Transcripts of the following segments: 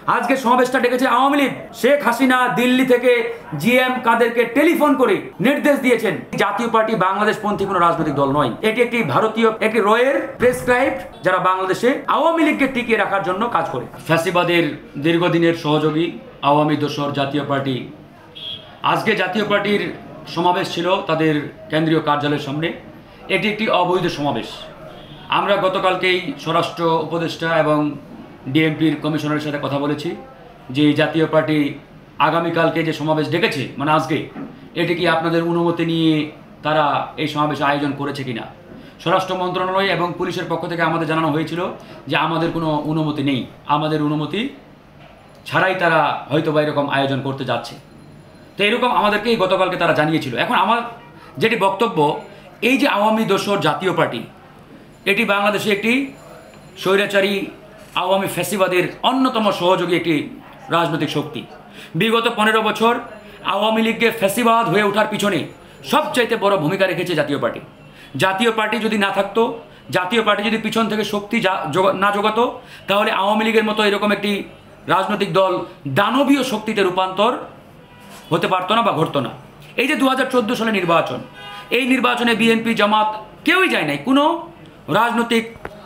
আজকে সমাবেশটা ডেকেছে আওয়ামী লীগ। শেখ হাসিনা দিল্লি থেকে জিএম কাদেরকে টেলিফোন করে নির্দেশ দিয়েছেন জাতীয় পার্টি বাংলাদেশ পন্থী কোনো রাজনৈতিক দল নয়, এটি একটি ভারতীয় একটি রয়ের প্রেসক্রাইবড যারা বাংলাদেশে আওয়ামী লীগকে টিকিয়ে রাখার জন্য কাজ করে। ফ্যাসিবাদের দীর্ঘদিনের সহযোগী আওয়ামী দোসর জাতীয় পার্টি আজকে জাতীয় পার্টির সমাবেশ ছিল তাদের কেন্দ্রীয় কার্যালয়ের সামনে। এটি একটি অবৈধ সমাবেশ। আমরা গতকালকেই স্বরাষ্ট্র উপদেষ্টা এবং ডিএমপির কমিশনারের সাথে কথা বলেছি যে জাতীয় পার্টি আগামীকালকে যে সমাবেশ ডেকেছে মানে আজকে, এটি কি আপনাদের অনুমতি নিয়ে তারা এই সমাবেশ আয়োজন করেছে কিনা। স্বরাষ্ট্র মন্ত্রণালয় এবং পুলিশের পক্ষ থেকে আমাদের জানানো হয়েছিল যে আমাদের কোনো অনুমতি নেই, আমাদের অনুমতি ছাড়াই তারা হয়তো বা এরকম আয়োজন করতে যাচ্ছে। তো এরকম আমাদেরকেই গতকালকে তারা জানিয়েছিল। এখন আমার যেটি বক্তব্য, এই যে আওয়ামী দোসর জাতীয় পার্টি, এটি বাংলাদেশে একটি স্বৈরাচারী আওয়ামী ফ্যাসিবাদের অন্যতম সহযোগী একটি রাজনৈতিক শক্তি। বিগত 15 বছর আওয়ামী লীগকে ফ্যাসিবাদ হয়ে ওঠার পিছনে সবচাইতে বড় ভূমিকা রেখেছে জাতীয় পার্টি। জাতীয় পার্টি যদি না থাকতো, জাতীয় পার্টি যদি পিছন থেকে শক্তি না জোগাতো, তাহলে আওয়ামী লীগের মতো এরকম একটি রাজনৈতিক দল দানবীয় শক্তিতে রূপান্তর হতে পারতো না বা ঘটতো না। এই যে 2014 সালে নির্বাচন, এই নির্বাচনে বিএনপি জামাত কেউই যায় নাই, কোনো রাজনৈতিক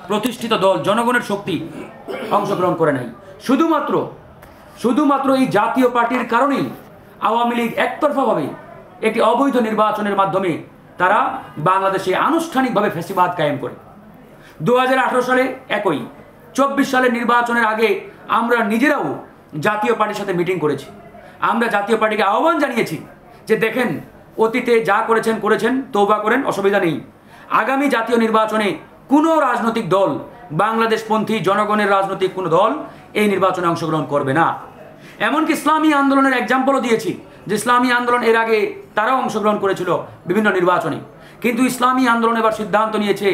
প্রতিষ্ঠিত দল জনগণের শক্তি অংশগ্রহণ করে নাই। শুধুমাত্র এই জাতীয় পার্টির কারণেই আওয়ামী লীগ একতরফাভাবে একটি অবৈধ নির্বাচনের মাধ্যমে তারা বাংলাদেশে আনুষ্ঠানিকভাবে ফ্যাসিবাদ কায়েম করে। 2018 সালে একই, 24 সালের নির্বাচনের আগে আমরা নিজেরাও জাতীয় পার্টির সাথে মিটিং করেছি। আমরা জাতীয় পার্টিকে আহ্বান জানিয়েছি যে দেখেন, অতীতে যা করেছেন তওবা করেন, অসুবিধা নেই। আগামী জাতীয় নির্বাচনে কোনো রাজনৈতিক দল, বাংলাদেশপন্থী জনগণের রাজনৈতিক কোনো দল এই নির্বাচনে অংশগ্রহণ করবে না। এমনকি ইসলামী আন্দোলনের এক্সাম্পলও দিয়েছি যে ইসলামী আন্দোলন এর আগে তারাও অংশগ্রহণ করেছিল বিভিন্ন নির্বাচনে, কিন্তু ইসলামী আন্দোলন এবার সিদ্ধান্ত নিয়েছে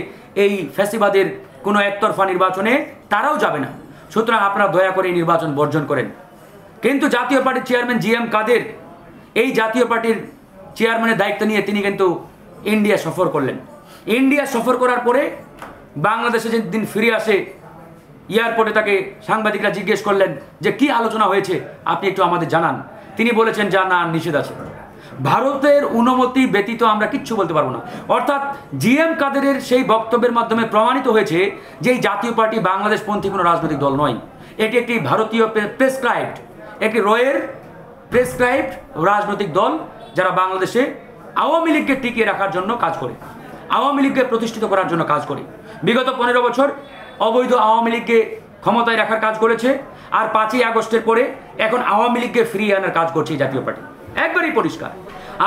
এই ফ্যাসিবাদের কোনো একতরফা নির্বাচনে তারাও যাবে না। সুতরাং আপনারা দয়া করে এই নির্বাচন বর্জন করেন। কিন্তু জাতীয় পার্টির চেয়ারম্যান জিএম কাদের এই জাতীয় পার্টির চেয়ারম্যানের দায়িত্ব নিয়ে তিনি কিন্তু ইন্ডিয়া সফর করলেন। ইন্ডিয়া সফর করার পরে বাংলাদেশে যেদিন ফিরে আসে, এয়ারপোর্টে তাকে সাংবাদিকরা জিজ্ঞেস করলেন যে কি আলোচনা হয়েছে, আপনি একটু আমাদের জানান। তিনি বলেছেন যা না, নিষেধ আছে, ভারতের অনুমতি ব্যতীত আমরা কিচ্ছু বলতে পারবো না। অর্থাৎ জিএম কাদেরের সেই বক্তব্যের মাধ্যমে প্রমাণিত হয়েছে যে এই জাতীয় পার্টি বাংলাদেশপন্থী কোনো রাজনৈতিক দল নয়, এটি একটি ভারতীয় প্রেসক্রাইবড একটি রয়ের প্রেসক্রাইবড রাজনৈতিক দল যারা বাংলাদেশে আওয়ামী লীগকে টিকিয়ে রাখার জন্য কাজ করে, আওয়ামী লীগকে প্রতিষ্ঠিত করার জন্য কাজ করে। বিগত 15 বছর অবৈধ আওয়ামী লীগকে ক্ষমতায় রাখার কাজ করেছে, আর 5ই আগস্টের পরে এখন আওয়ামী লীগকে ফিরিয়ে আনার কাজ করছে জাতীয় পার্টি। একবারই পরিষ্কার।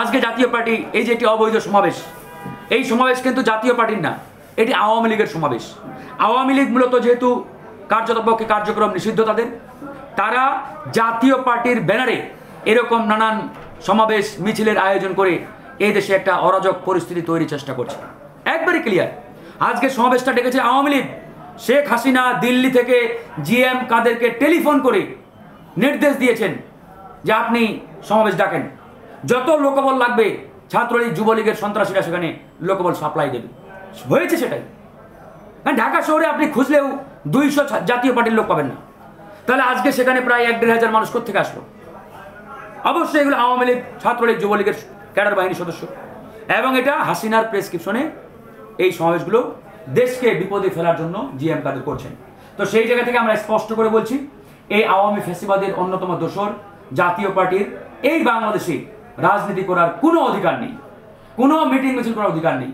আজকে জাতীয় পার্টি এই যে একটি অবৈধ সমাবেশ, এই সমাবেশ কিন্তু জাতীয় পার্টির না, এটি আওয়ামী লীগের সমাবেশ। আওয়ামী লীগ মূলত যেহেতু কার্যতপক্ষে কার্যক্রম নিষিদ্ধ তারা জাতীয় পার্টির ব্যানারে এরকম নানান সমাবেশ মিছিলের আয়োজন করে এই দেশে একটা অরাজক পরিস্থিতি তৈরির চেষ্টা করছে। একবারই ক্লিয়ার। আজকে সমাবেশটা ডেকেছে আওয়ামী লীগ। শেখ হাসিনা দিল্লি থেকে জিএম কাদেরকে টেলিফোন করে নির্দেশ দিয়েছেন যে আপনি সমাবেশ ডাকেন, যত লোকবল লাগবে ছাত্রলীগ যুবলীগের সন্ত্রাসীরা সেখানে লোকবল সাপ্লাই দেবে। হয়েছে সেটাই। কারণ ঢাকা শহরে আপনি খুঁজলেও 200 জাতীয় পার্টির লোক পাবেন না। তাহলে আজকে সেখানে প্রায় 1-1.5 মানুষ কোথেকে আসলো? অবশ্যই এগুলো আওয়ামী লীগ, ছাত্রলীগ, যুবলীগের ক্যাডার বাহিনীর সদস্য। এবং এটা হাসিনার প্রেসক্রিপশনে এই সমাবেশগুলো দেশকে বিপদে ফেলার জন্য জিএম কাদের করছেন। তো সেই জায়গা থেকে আমরা স্পষ্ট করে বলছি, এই আওয়ামী ফ্যাসিবাদের অন্যতম দোসর জাতীয় পার্টির এই বাংলাদেশে রাজনীতি করার কোনো অধিকার নেই, কোনো মিটিং মিছিল করার অধিকার নেই।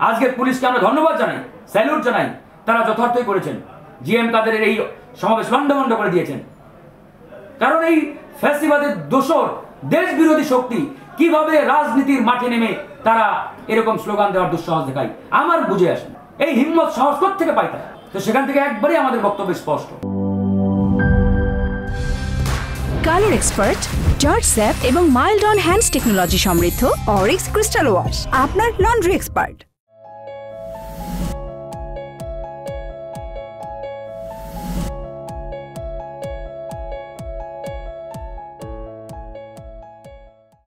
আজকে পুলিশকে আমরা ধন্যবাদ জানাই, স্যালুট জানাই, তারা যথার্থই করেছেন। জিএম কাদেরের এই সমাবেশ লন্ডভন্ড করে দিয়েছেন। কারণ এই ফ্যাসিবাদের দোসর দেশ বিরোধী শক্তি কিভাবে রাজনীতির মাঠে নেমে তারা এরকম স্লোগান দেওয়ার দুঃসাহস দেখায় আমার বুঝে আসে না। এই হিম্মত সাহস থেকে পায় তারা। তো সেখান থেকে একবারই আমাদের বক্তব্য স্পষ্ট। কালার এক্সপার্ট, জর্জ স্যাপ এবং মাইল্ড অন হ্যান্ডস টেকনোলজি সমৃদ্ধ অরিক্স ক্রিস্টাল ওয়াশ আপনার লন্ড্রি এক্সপার্ট।